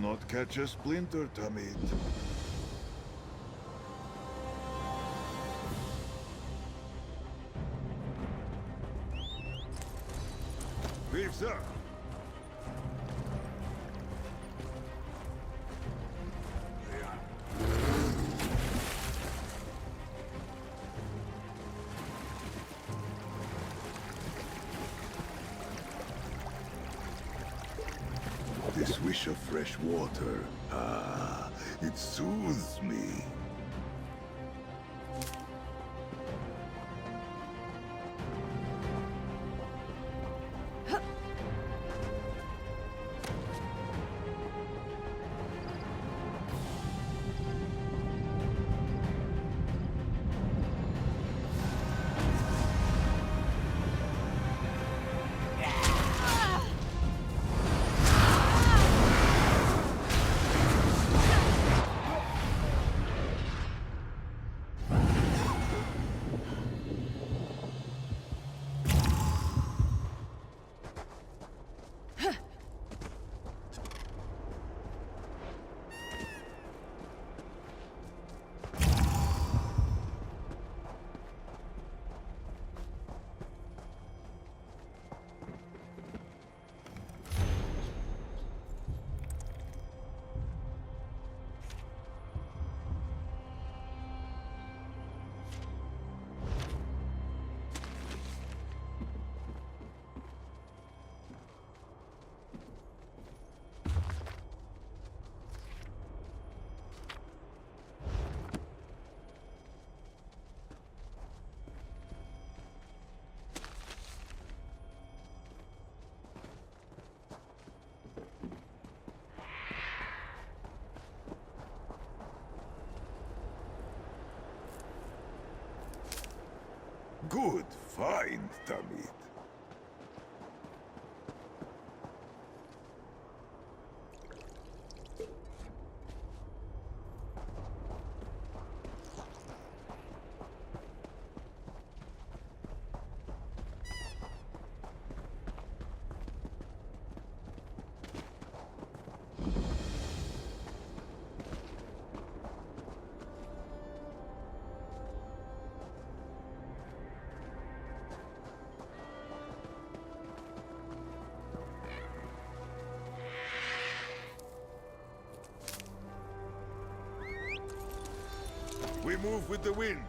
not catch a splinter, Tamid. Beef's up. This wish of fresh water, it soothes me. Good find, Tamid. We move with the wind.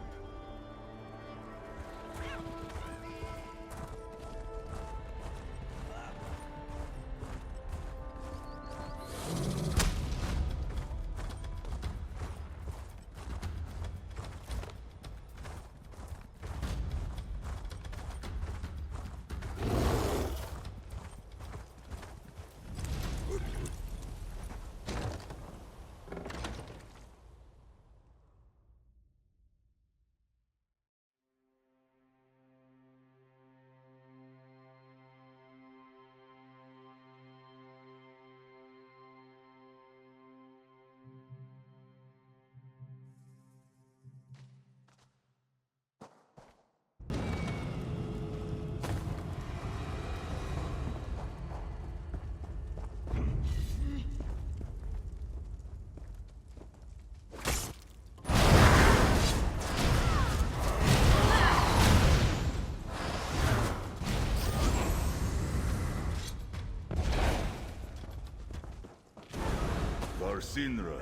Sinra.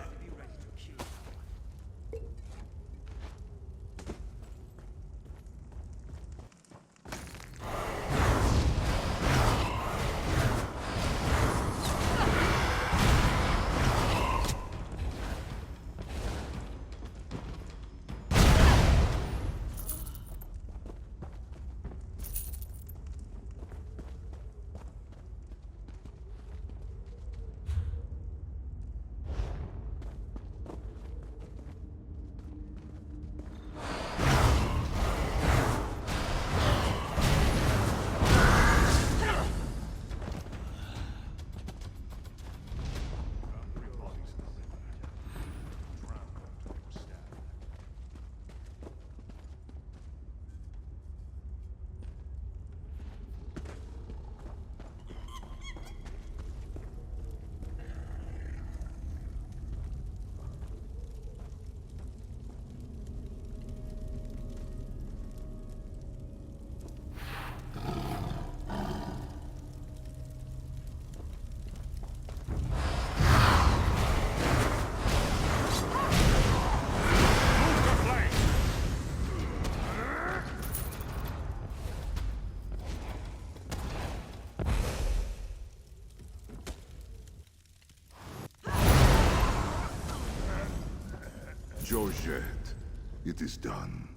yours yet. It is done.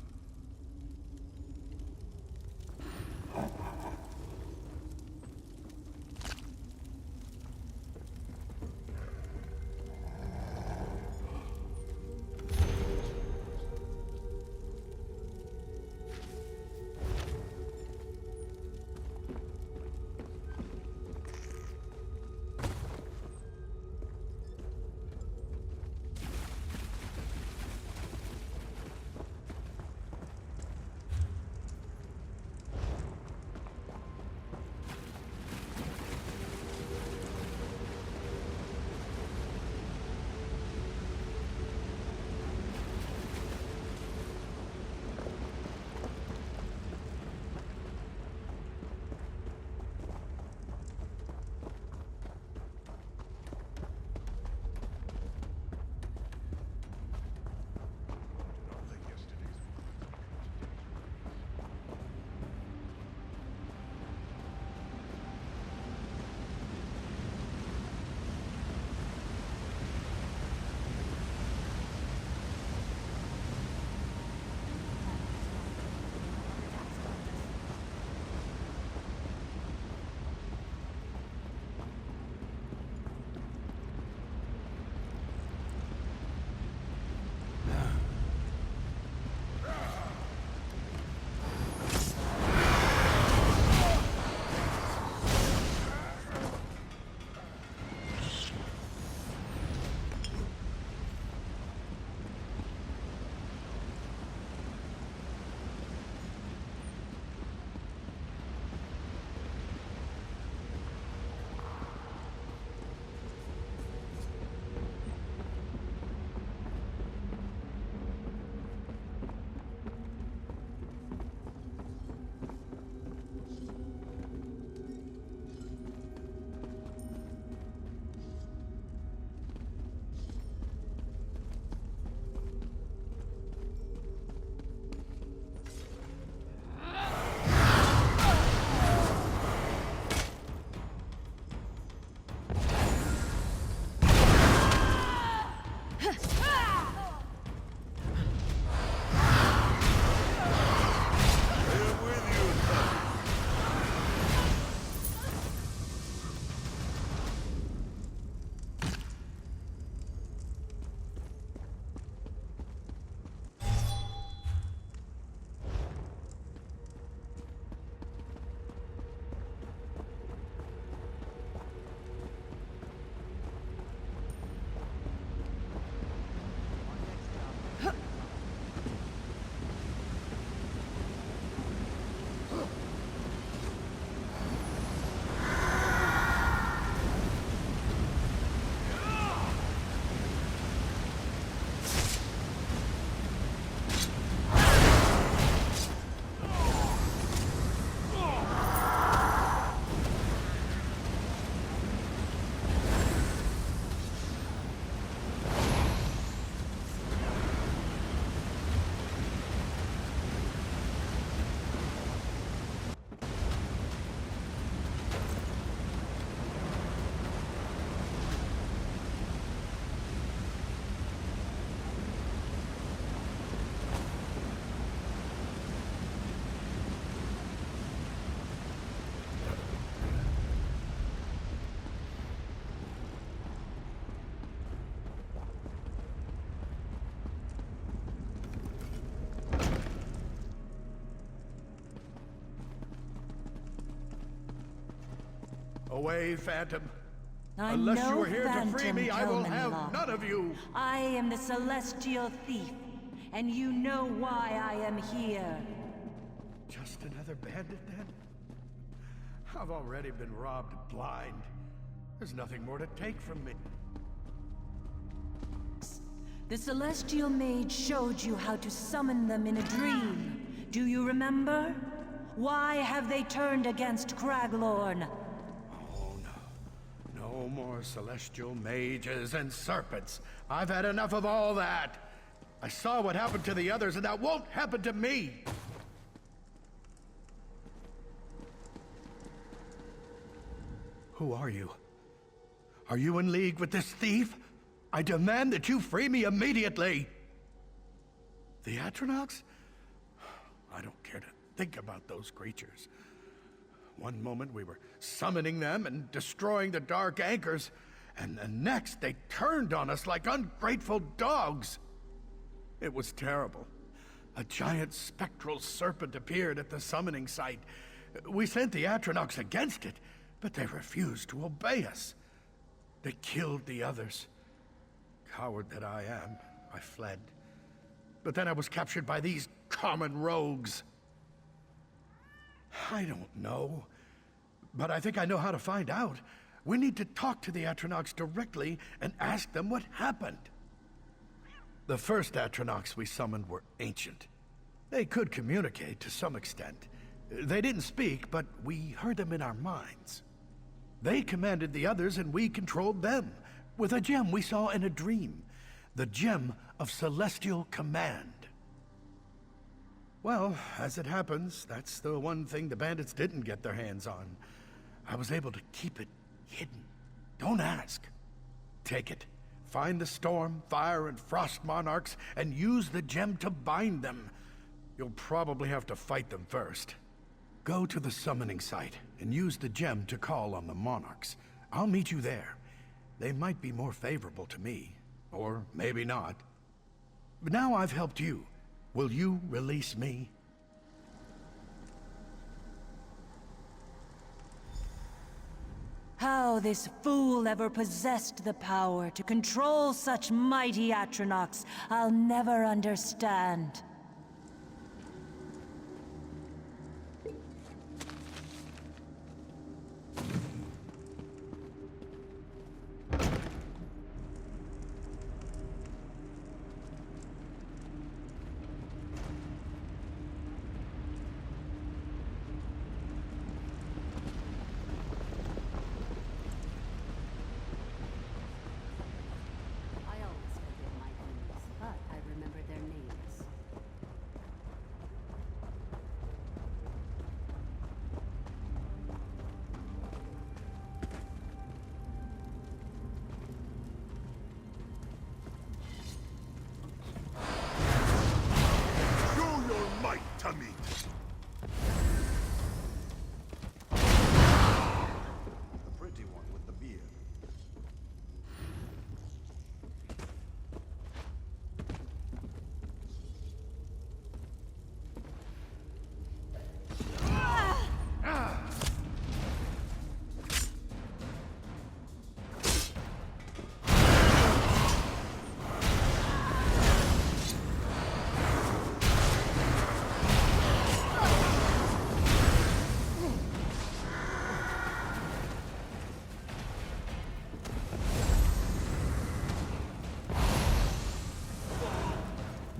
Away, Phantom. I'm Unless no you are here to free phantom, me, I will have Kelmanlock. none of you. I am the Celestial Thief, and you know why I am here. Just another bandit, then? I've already been robbed blind. There's nothing more to take from me. The Celestial Mage showed you how to summon them in a dream. Do you remember? Why have they turned against craglorn? Oh, no. No more celestial mages and serpents. I've had enough of all that. I saw what happened to the others, and that won't happen to me. Who are you? Are you in league with this thief? I demand that you free me immediately! The atronachs? I don't care to think about those creatures. One moment we were summoning them and destroying the dark anchors, and the next they turned on us like ungrateful dogs. It was terrible. A giant spectral serpent appeared at the summoning site. We sent the atronachs against it, but they refused to obey us. They killed the others. Coward that I am, I fled. But then I was captured by these common rogues. I don't know, but I think I know how to find out. We need to talk to the atronachs directly and ask them what happened. The first atronachs we summoned were ancient. They could communicate to some extent. They didn't speak, but we heard them in our minds. They commanded the others and we controlled them, with a gem we saw in a dream. The gem of celestial command. Well, as it happens, that's the one thing the bandits didn't get their hands on. I was able to keep it hidden. Don't ask. Take it. Find the storm, fire, and frost monarchs, and use the gem to bind them. You'll probably have to fight them first. Go to the summoning site, and use the gem to call on the monarchs. I'll meet you there. They might be more favorable to me, or maybe not. But now I've helped you. Will you release me? How this fool ever possessed the power to control such mighty atronachs, I'll never understand.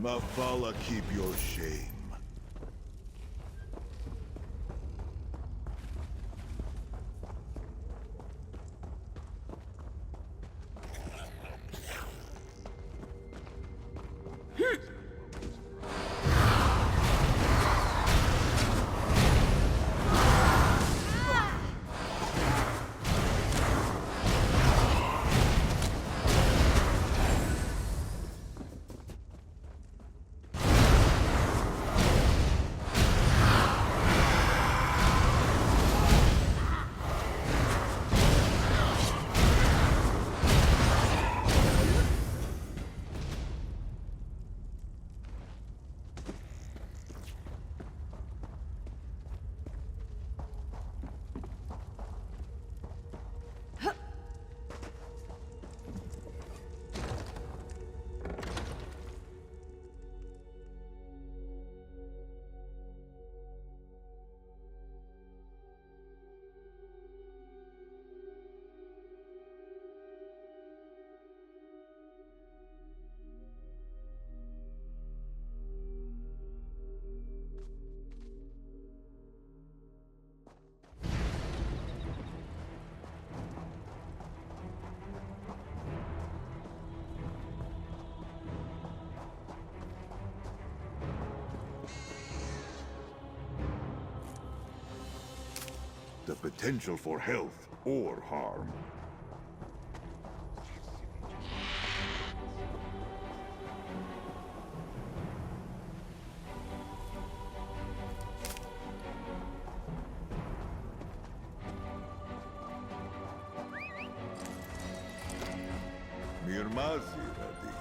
Mafala, keep your shame. The potential for health or harm. Mirmazi, Radit.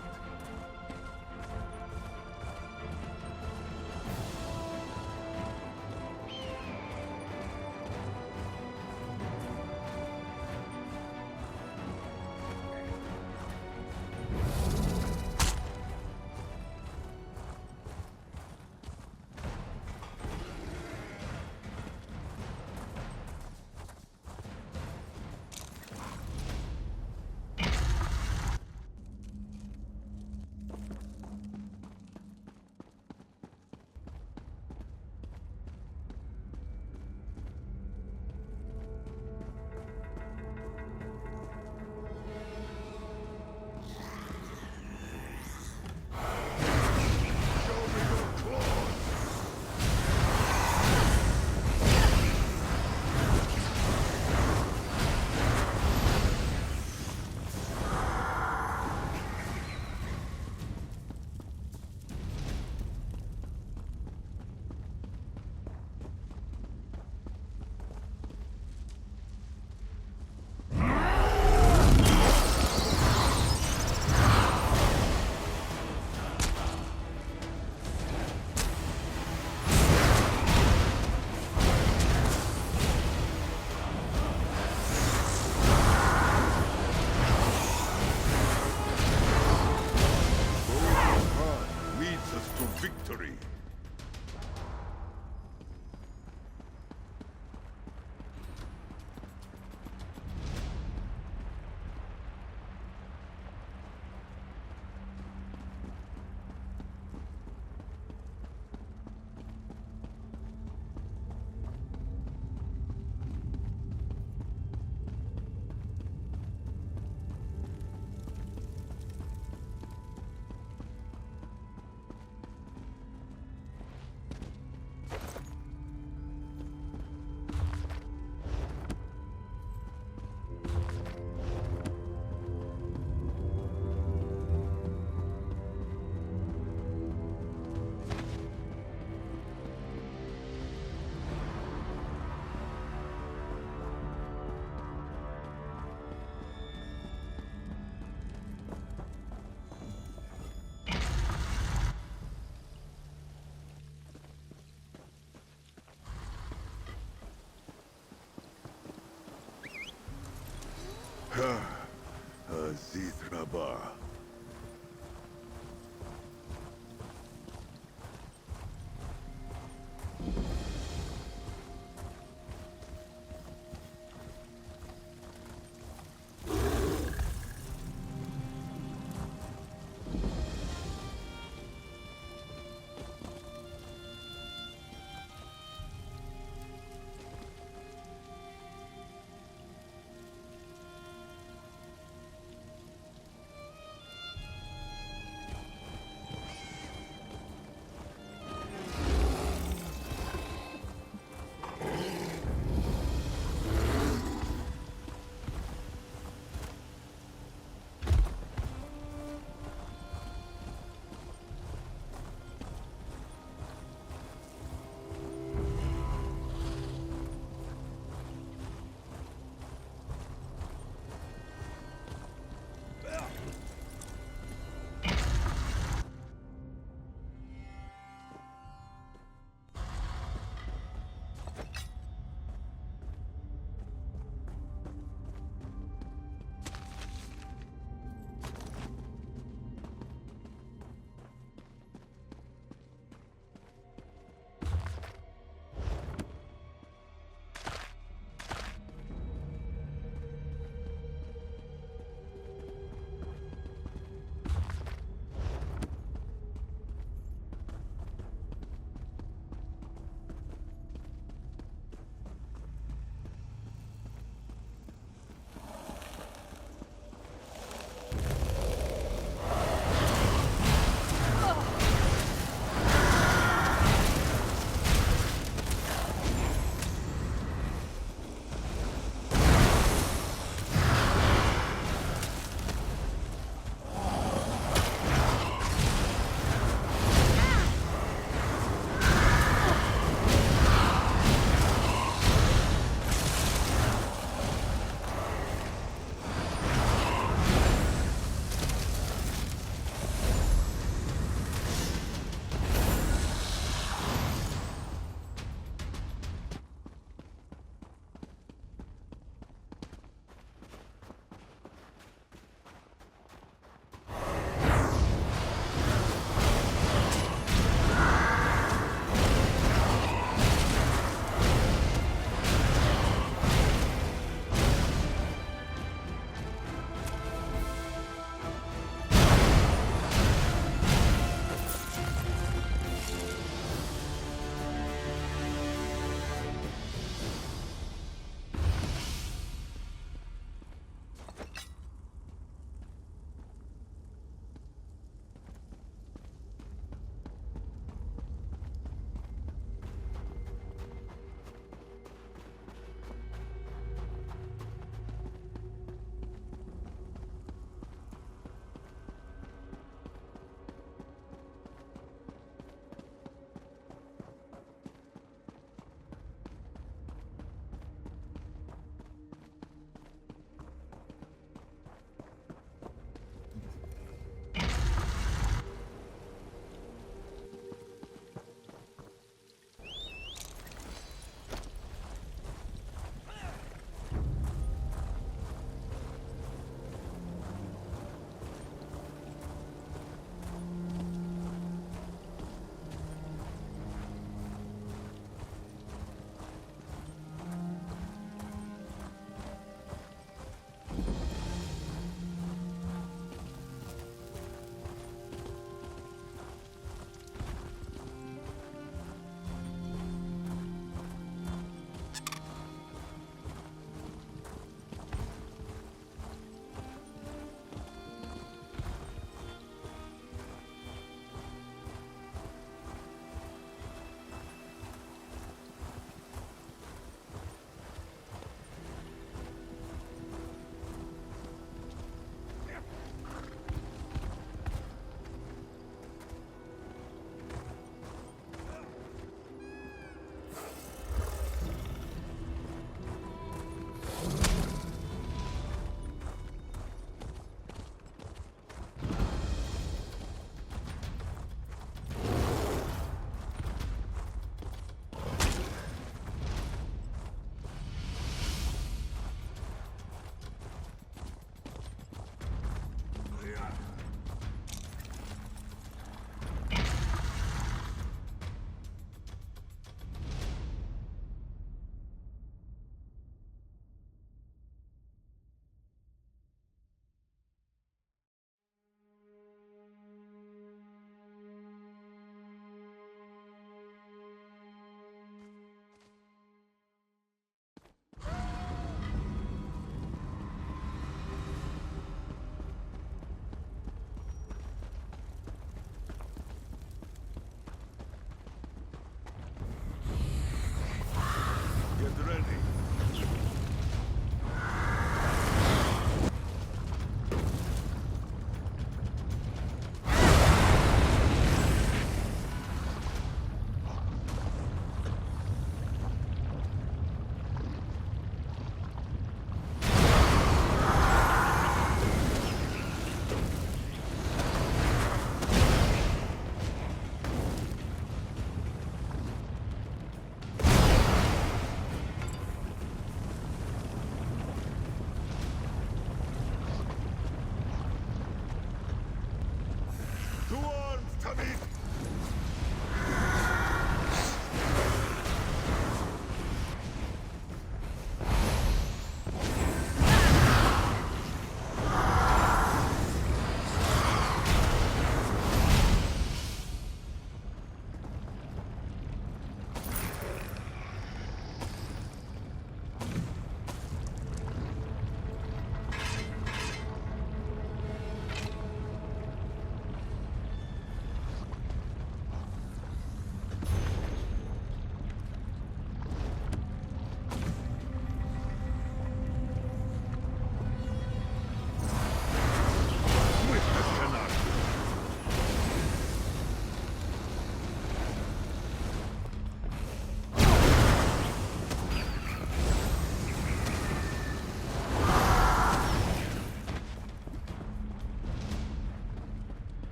Victory! Zitraba.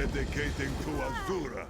Dedicating to Azura.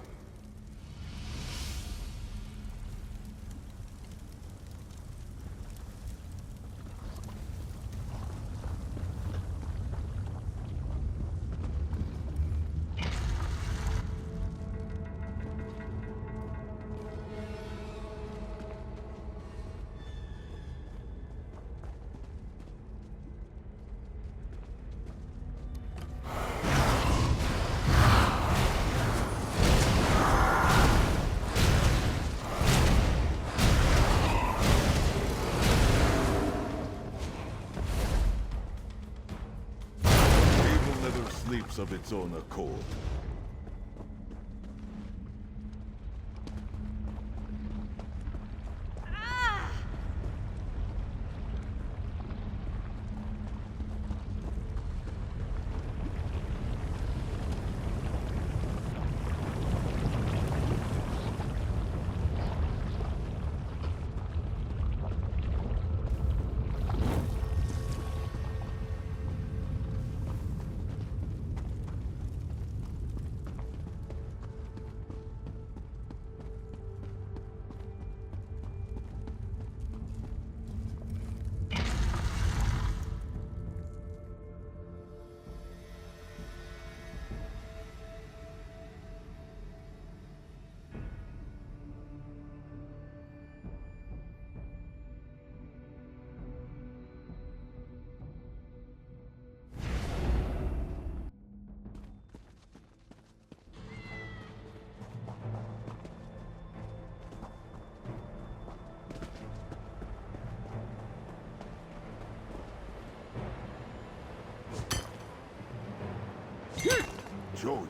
Sleeps of its own accord.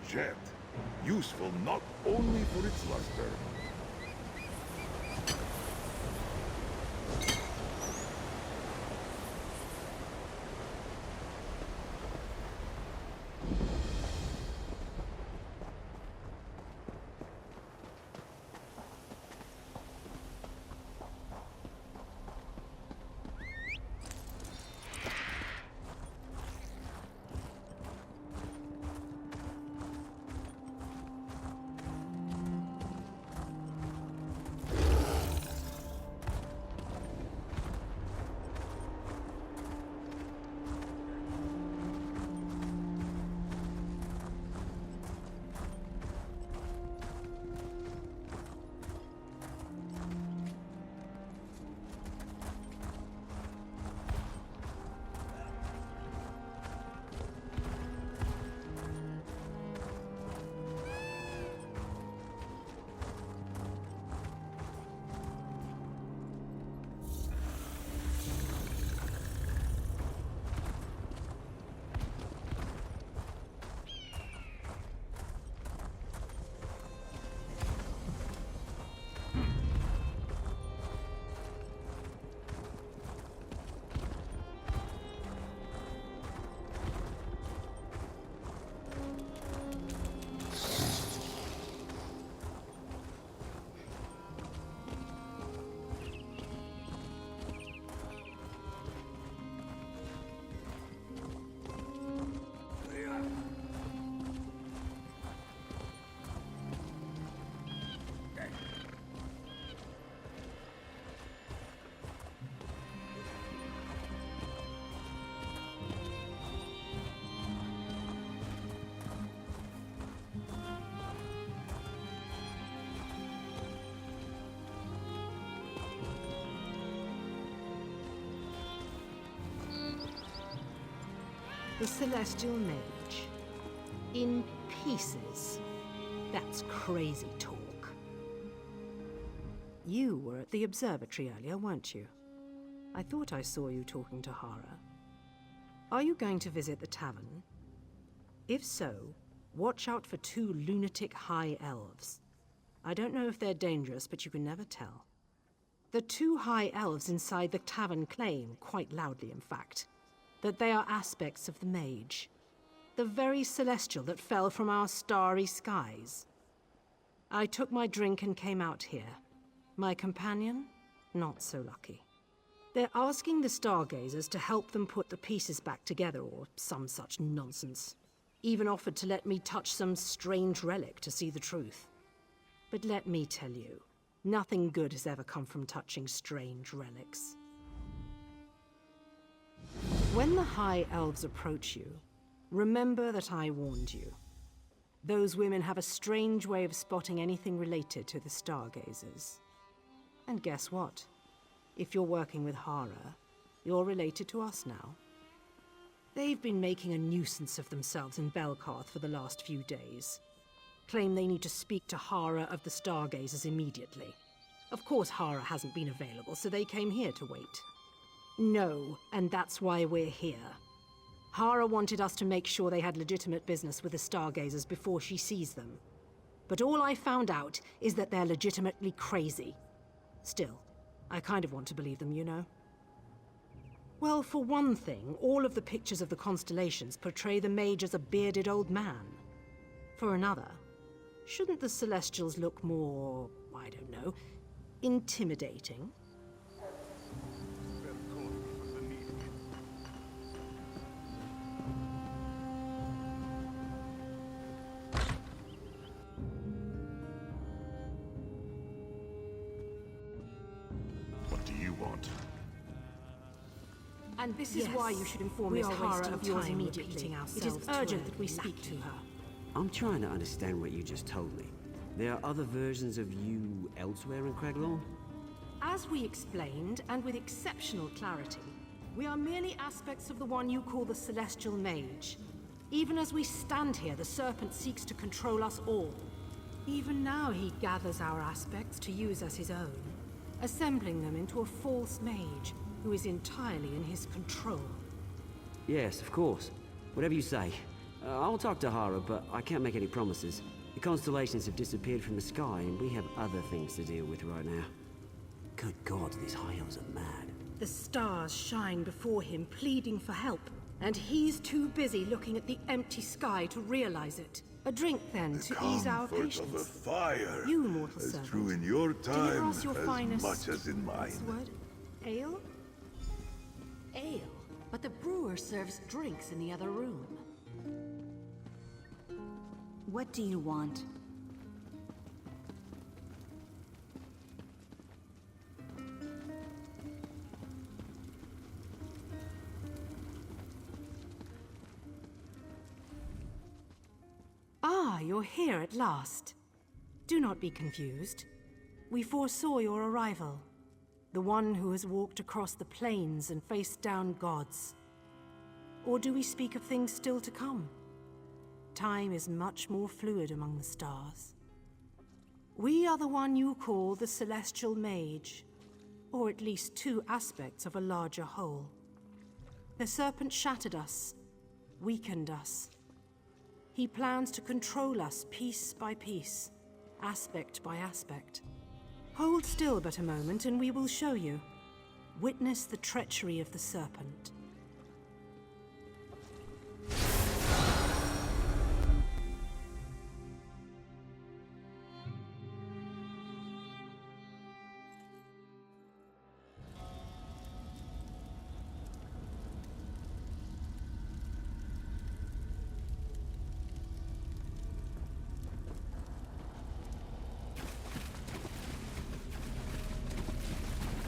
Jet, useful not only for its luster. The Celestial Mage. In pieces. That's crazy talk. You were at the observatory earlier, weren't you? I thought I saw you talking to Hara. Are you going to visit the tavern? If so, watch out for 2 lunatic high elves. I don't know if they're dangerous, but you can never tell. The 2 high elves inside the tavern claim, quite loudly in fact, that they are aspects of the mage. The very celestial that fell from our starry skies. I took my drink and came out here. My companion? Not so lucky. They're asking the stargazers to help them put the pieces back together or some such nonsense. Even offered to let me touch some strange relic to see the truth. But let me tell you, nothing good has ever come from touching strange relics. When the High Elves approach you, remember that I warned you. Those women have a strange way of spotting anything related to the Stargazers. And guess what? If you're working with Hara, you're related to us now. They've been making a nuisance of themselves in Belkarth for the last few days. Claim they need to speak to Hara of the Stargazers immediately. Of course Hara hasn't been available, so they came here to wait. No, and that's why we're here. Hara wanted us to make sure they had legitimate business with the Stargazers before she sees them. But all I found out is that they're legitimately crazy. Still, I kind of want to believe them, you know. Well, for one thing, all of the pictures of the constellations portray the mage as a bearded old man. For another, shouldn't the Celestials look more, I don't know, intimidating? What do you want? And this is why you should inform Miss Hara of yours immediately. It is urgent that we speak to her. I'm trying to understand what you just told me. There are other versions of you elsewhere in craglorn? As we explained, and with exceptional clarity, we are merely aspects of the one you call the Celestial Mage. Even as we stand here, the Serpent seeks to control us all. Even now he gathers our aspects to use as his own, assembling them into a false mage who is entirely in his control. Yes, of course. Whatever you say. I'll talk to Hara, but I can't make any promises. The constellations have disappeared from the sky, and we have other things to deal with right now. Good God, these high elves are mad. The stars shine before him, pleading for help, and he's too busy looking at the empty sky to realize it. A drink, then, to ease our Comfort patience. of a fire. You, mortal as servant, true in your deliver time us your as finest... much as in what's the mine. word? Ale? Ale, but the brewer serves drinks in the other room. What do you want? Ah, you're here at last. Do not be confused. We foresaw your arrival. The one who has walked across the plains and faced down gods. Or do we speak of things still to come? Time is much more fluid among the stars. We are the one you call the Celestial Mage, or at least two aspects of a larger whole. The Serpent shattered us, weakened us. He plans to control us piece by piece, aspect by aspect. Hold still but a moment and we will show you. Witness the treachery of the Serpent.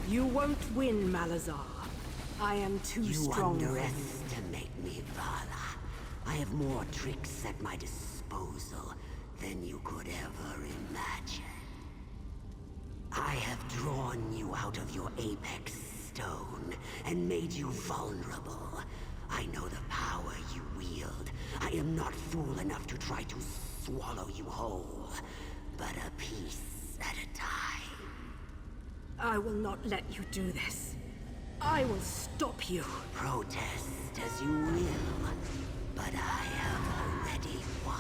You won't win, Malazar. I am too strong for you. You underestimate me, Vala. I have more tricks at my disposal than you could ever imagine. I have drawn you out of your apex stone and made you vulnerable. I know the power you wield. I am not fool enough to try to swallow you whole, but a piece at a time. I will not let you do this. I will stop you. Protest as you will, but I have already won.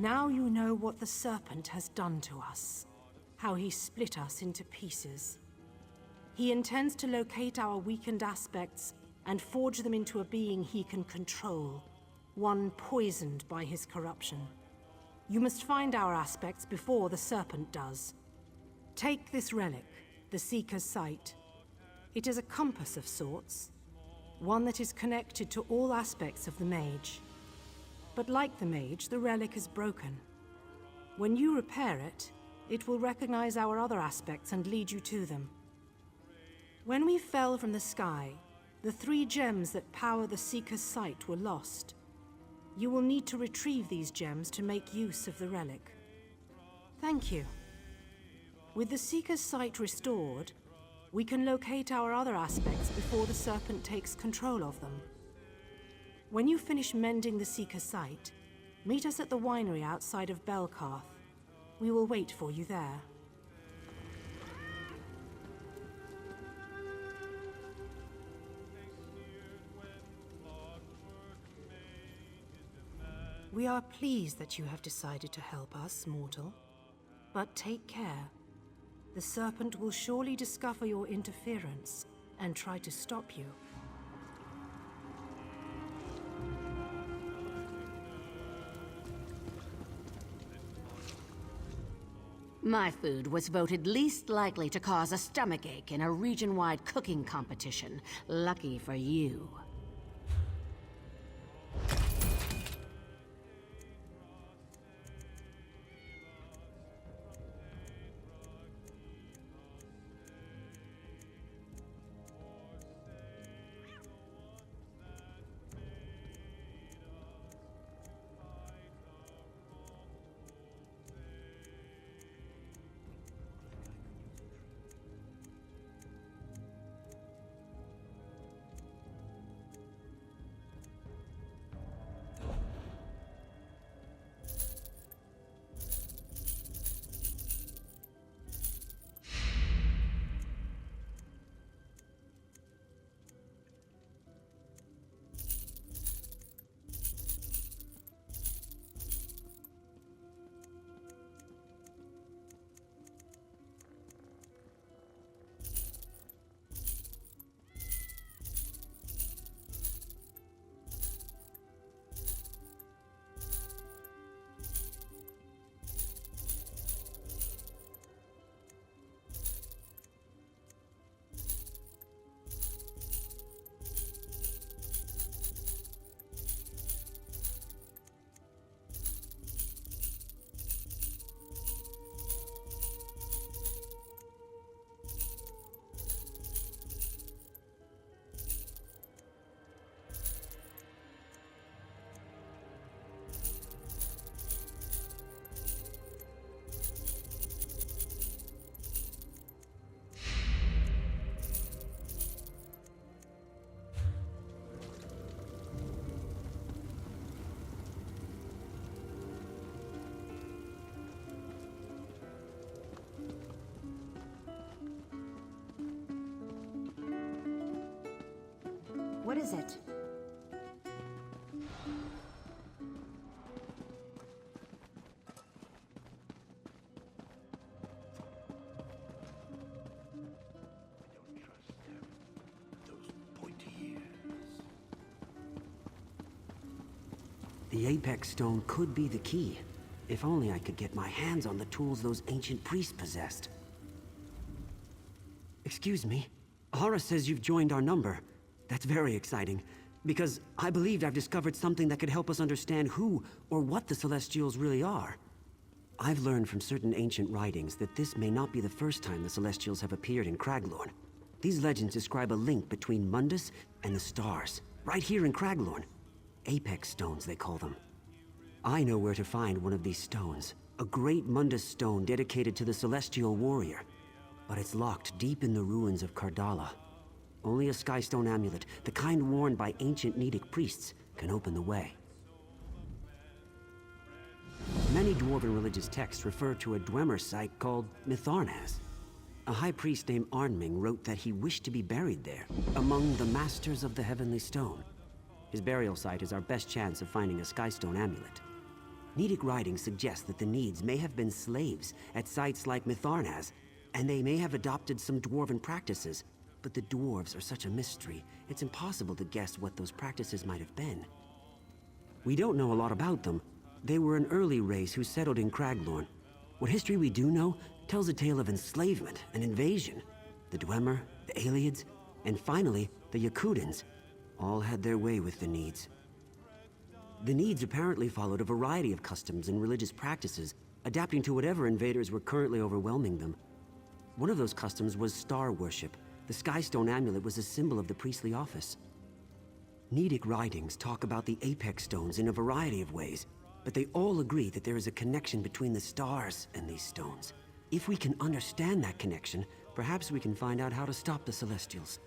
Now you know what the Serpent has done to us. How he split us into pieces. He intends to locate our weakened aspects and forge them into a being he can control. One poisoned by his corruption. You must find our aspects before the Serpent does. Take this relic, the Seeker's Sight. It is a compass of sorts. One that is connected to all aspects of the mage. But like the mage, the relic is broken. When you repair it, it will recognize our other aspects and lead you to them. When we fell from the sky, the 3 gems that power the Seeker's Sight were lost. You will need to retrieve these gems to make use of the relic. Thank you. With the Seeker's Sight restored, we can locate our other aspects before the Serpent takes control of them. When you finish mending the Seeker's Sight, meet us at the winery outside of Belkarth. We will wait for you there. We are pleased that you have decided to help us, mortal. But take care. The Serpent will surely discover your interference and try to stop you. My food was voted least likely to cause a stomachache in a region-wide cooking competition. Lucky for you. What is it? The Apex Stone could be the key. If only I could get my hands on the tools those ancient priests possessed. Excuse me. Hara says you've joined our number. That's very exciting, because I believed I've discovered something that could help us understand who or what the Celestials really are. I've learned from certain ancient writings that this may not be the first time the Celestials have appeared in Craglorn. These legends describe a link between Mundus and the stars, right here in Craglorn. Apex Stones, they call them. I know where to find one of these stones. A great Mundus stone dedicated to the Celestial Warrior. But it's locked deep in the ruins of Kardala. Only a Skystone amulet, the kind worn by ancient Nedic priests, can open the way. Many Dwarven religious texts refer to a Dwemer site called Mitharnaz. A high priest named Arnming wrote that he wished to be buried there, among the Masters of the Heavenly Stone. His burial site is our best chance of finding a Skystone amulet. Nedic writings suggest that the Needs may have been slaves at sites like Mitharnaz, and they may have adopted some dwarven practices. But the dwarves are such a mystery, it's impossible to guess what those practices might have been. We don't know a lot about them. They were an early race who settled in Craglorn. What history we do know tells a tale of enslavement and invasion. The Dwemer, the Aelids, and finally, the Yakutans all had their way with the Needs. The Needs apparently followed a variety of customs and religious practices, adapting to whatever invaders were currently overwhelming them. One of those customs was star worship. The Skystone amulet was a symbol of the priestly office. Nedic writings talk about the Apex Stones in a variety of ways, but they all agree that there is a connection between the stars and these stones. If we can understand that connection, perhaps we can find out how to stop the Celestials.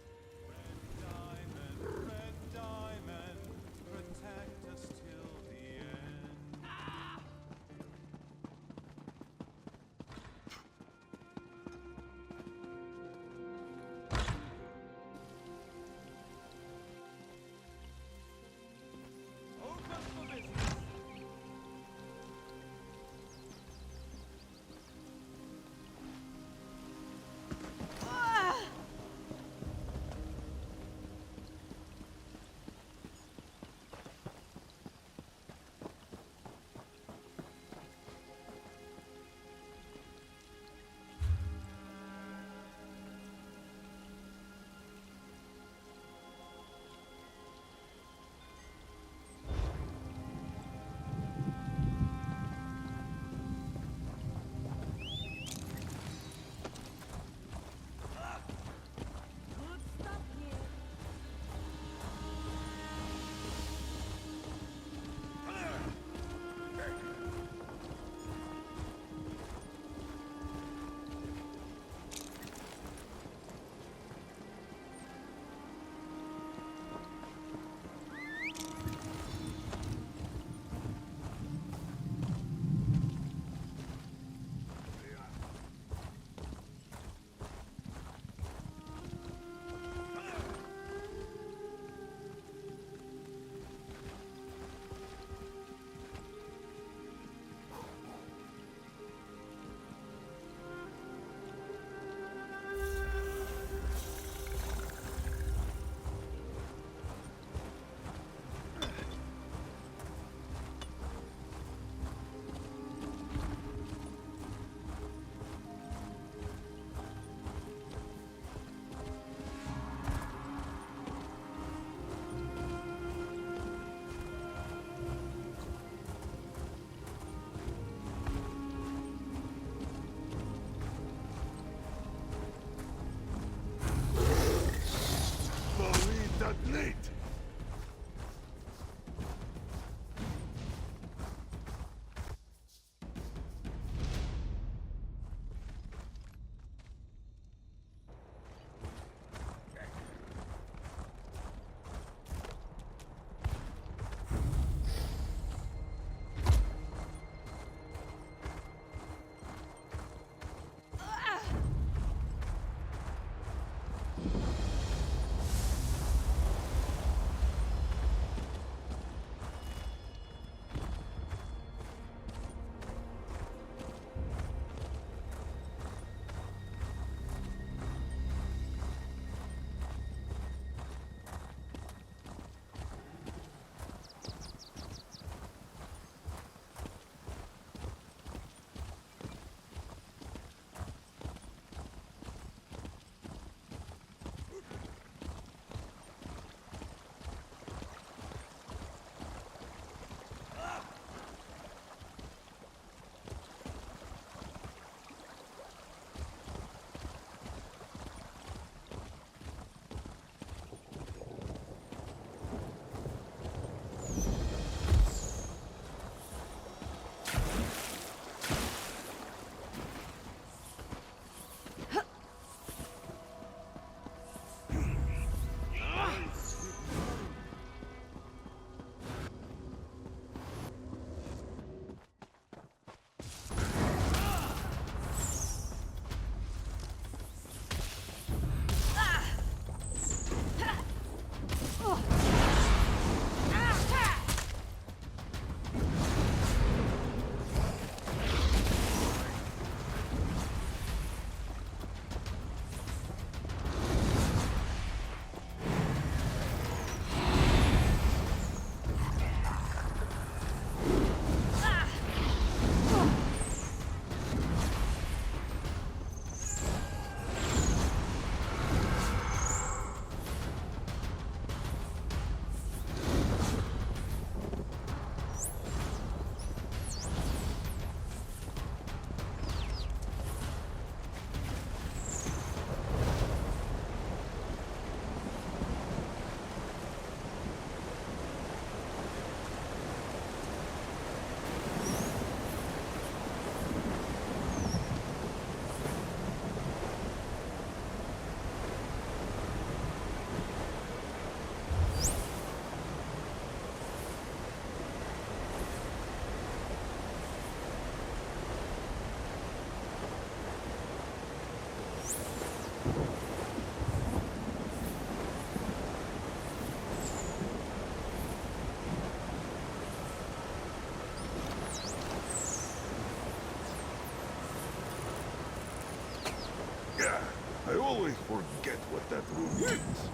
always forget what that room means.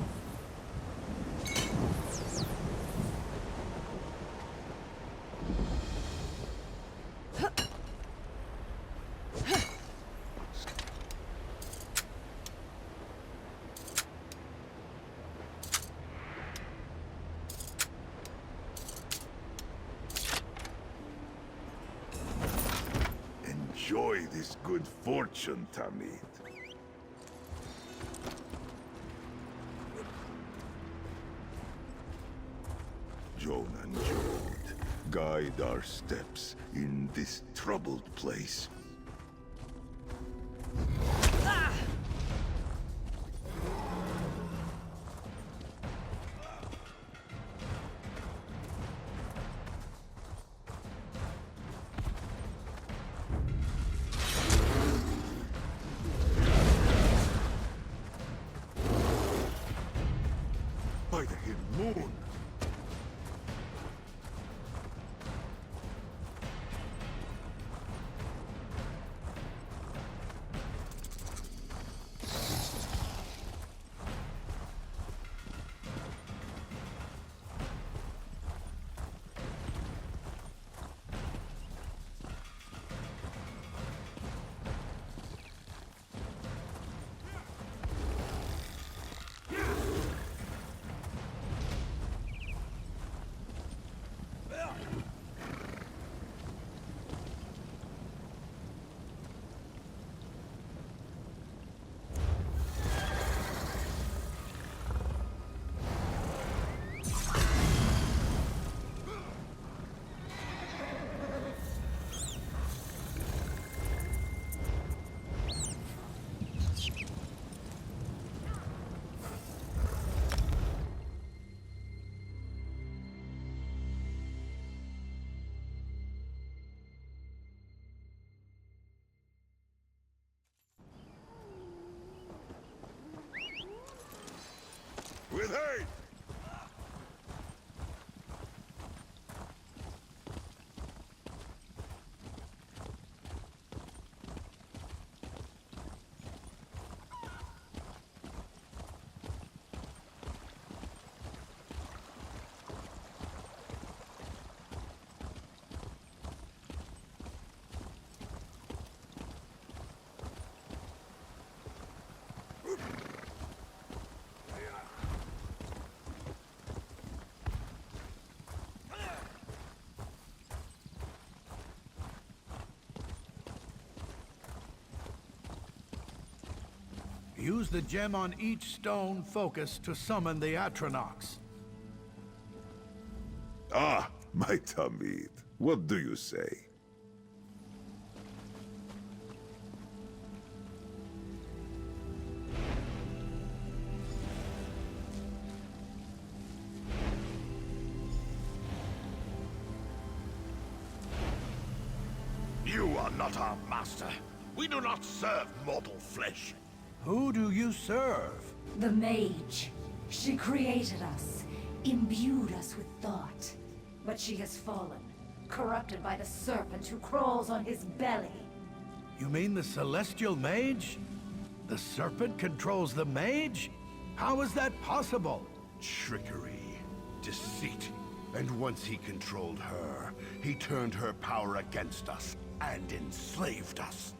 Enjoy this good fortune, Tamid. Joan and Jode, guide our steps in this troubled place. By the hidden moon! With haste! Use the gem on each stone focus to summon the atronachs. Ah, my Tamid. What do you say? You are not our master. We do not serve mortal flesh. Who do you serve? The mage. She created us, imbued us with thought. But she has fallen, corrupted by the serpent who crawls on his belly. You mean the celestial mage? The serpent controls the mage? How is that possible? Trickery, deceit. And once he controlled her, he turned her power against us and enslaved us.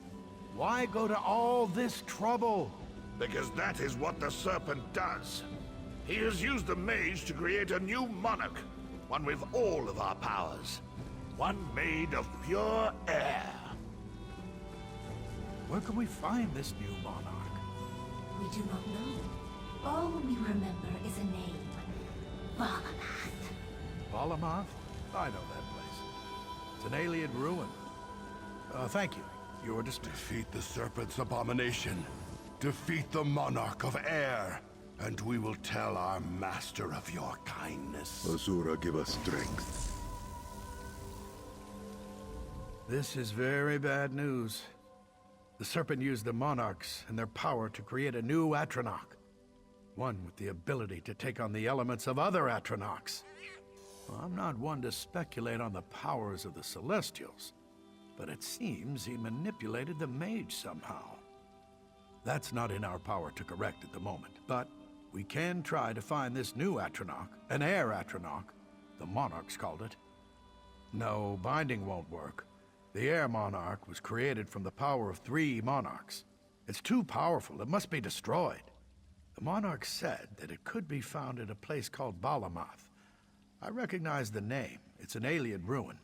Why go to all this trouble? Because that is what the serpent does. He has used the mage to create a new monarch. One with all of our powers. One made of pure air. Where can we find this new monarch? We do not know. All we remember is a name. Balamath. Balamath? I know that place. It's an alien ruin. Thank you. You are dismissed. Defeat the serpent's abomination. Defeat the monarch of air. And we will tell our master of your kindness. Azura, give us strength. This is very bad news. The serpent used the monarchs and their power to create a new atronach. One with the ability to take on the elements of other atronachs. Well, I'm not one to speculate on the powers of the Celestials, but it seems he manipulated the mage somehow. That's not in our power to correct at the moment, but we can try to find this new atronach, an air atronach. The monarchs called it. No, binding won't work. The air monarch was created from the power of 3 monarchs. It's too powerful, it must be destroyed. The monarch said that it could be found at a place called Balamath. I recognize the name. It's an alien ruin.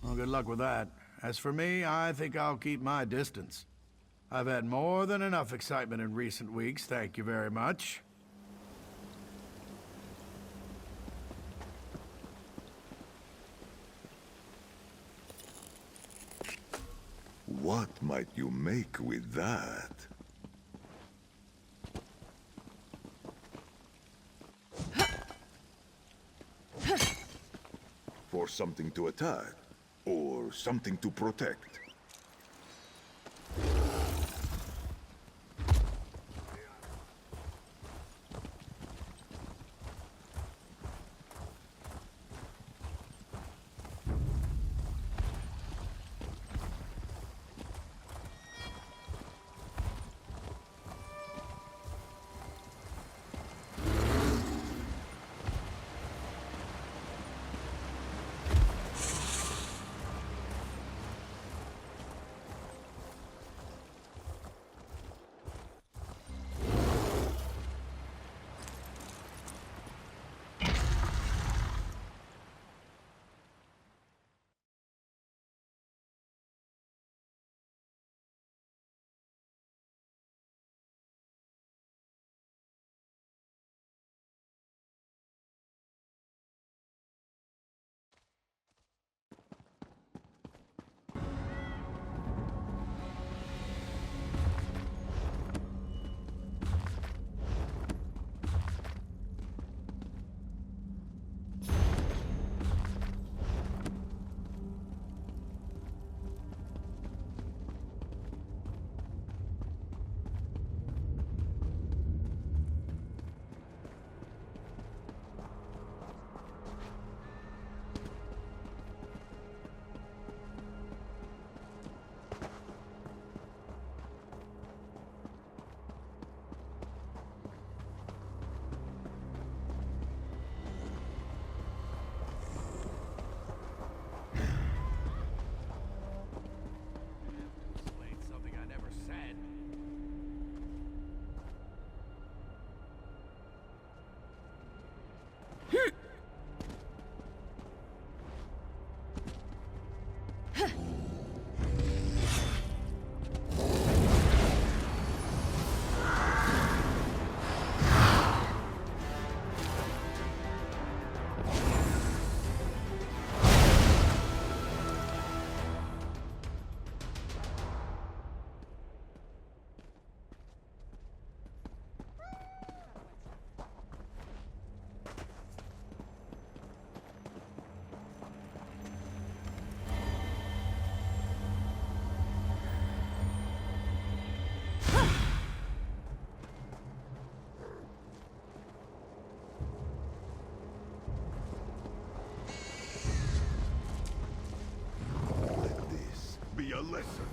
Well, good luck with that. As for me, I think I'll keep my distance. I've had more than enough excitement in recent weeks, thank you very much. What might you make with that? For something to attack, or something to protect. A lesson.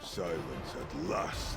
Silence at last.